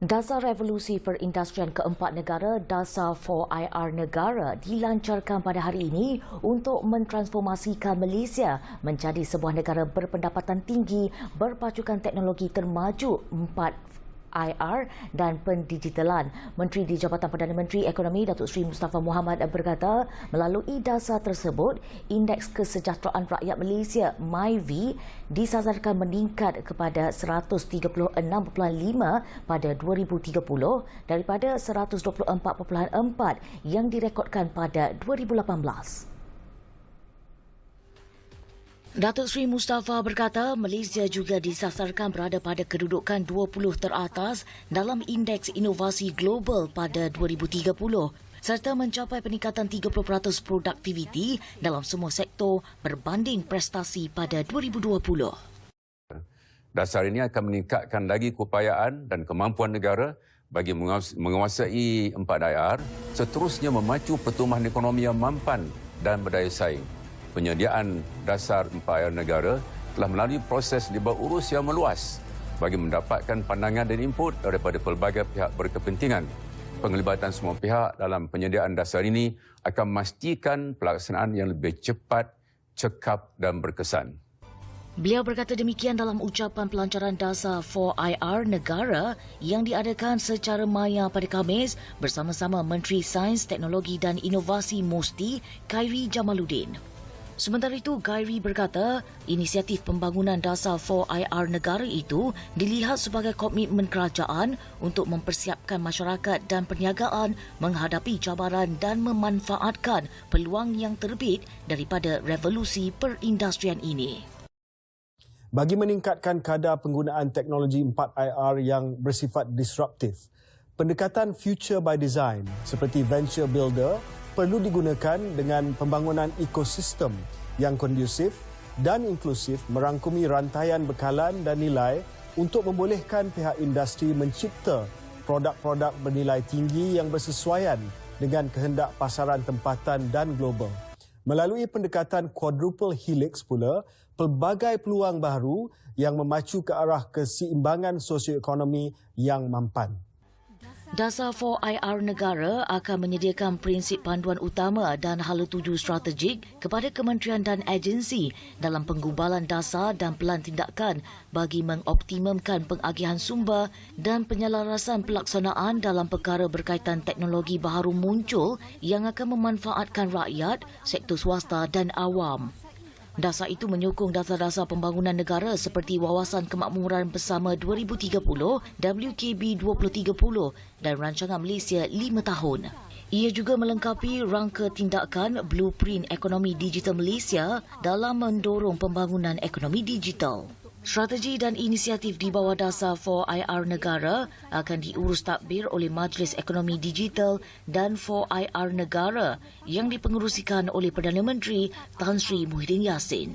Dasar Revolusi Perindustrian Keempat Negara Dasar 4IR Negara dilancarkan pada hari ini untuk mentransformasikan Malaysia menjadi sebuah negara berpendapatan tinggi berpacukan teknologi termaju 4IR dan pendigitalan. Menteri di Jabatan Perdana Menteri Ekonomi Datuk Seri Mustafa Mohamed berkata, melalui dasar tersebut, Indeks Kesejahteraan Rakyat Malaysia MyV disasarkan meningkat kepada 136.5 pada 2030 daripada 124.4 yang direkodkan pada 2018. Datuk Seri Mustafa berkata Malaysia juga disasarkan berada pada kedudukan 20 teratas dalam Indeks Inovasi Global pada 2030 serta mencapai peningkatan 30% produktiviti dalam semua sektor berbanding prestasi pada 2020. Dasar ini akan meningkatkan lagi keupayaan dan kemampuan negara bagi menguasai 4IR, seterusnya memacu pertumbuhan ekonomi yang mampan dan berdaya saing. Penyediaan dasar 4IR negara telah melalui proses libat urus yang meluas bagi mendapatkan pandangan dan input daripada pelbagai pihak berkepentingan. Penglibatan semua pihak dalam penyediaan dasar ini akan memastikan pelaksanaan yang lebih cepat, cekap dan berkesan. Beliau berkata demikian dalam ucapan pelancaran dasar 4IR negara yang diadakan secara maya pada Khamis bersama-sama Menteri Sains, Teknologi dan Inovasi MUSTI, Khairi Jamaluddin. Sementara itu, Khairi berkata, inisiatif pembangunan dasar 4IR negara itu dilihat sebagai komitmen kerajaan untuk mempersiapkan masyarakat dan perniagaan menghadapi cabaran dan memanfaatkan peluang yang terbit daripada revolusi perindustrian ini. Bagi meningkatkan kadar penggunaan teknologi 4IR yang bersifat disruptif, pendekatan future by design seperti venture builder perlu digunakan dengan pembangunan ekosistem yang kondusif dan inklusif merangkumi rantaian bekalan dan nilai untuk membolehkan pihak industri mencipta produk-produk bernilai tinggi yang bersesuaian dengan kehendak pasaran tempatan dan global. Melalui pendekatan quadruple helix pula, pelbagai peluang baru yang memacu ke arah keseimbangan sosioekonomi yang mampan. Dasar 4IR negara akan menyediakan prinsip panduan utama dan hala tuju strategik kepada kementerian dan agensi dalam penggubalan dasar dan pelan tindakan bagi mengoptimumkan pengagihan sumber dan penyelarasan pelaksanaan dalam perkara berkaitan teknologi baharu muncul yang akan memanfaatkan rakyat, sektor swasta dan awam. Dasar itu menyokong dasar-dasar pembangunan negara seperti Wawasan Kemakmuran Bersama 2030, WKB 2030 dan Rancangan Malaysia 5 tahun. Ia juga melengkapi rangka tindakan Blueprint Ekonomi Digital Malaysia dalam mendorong pembangunan ekonomi digital. Strategi dan inisiatif di bawah dasar 4IR negara akan diurus tadbir oleh Majlis Ekonomi Digital dan 4IR negara yang dipengerusikan oleh Perdana Menteri Tan Sri Muhyiddin Yassin.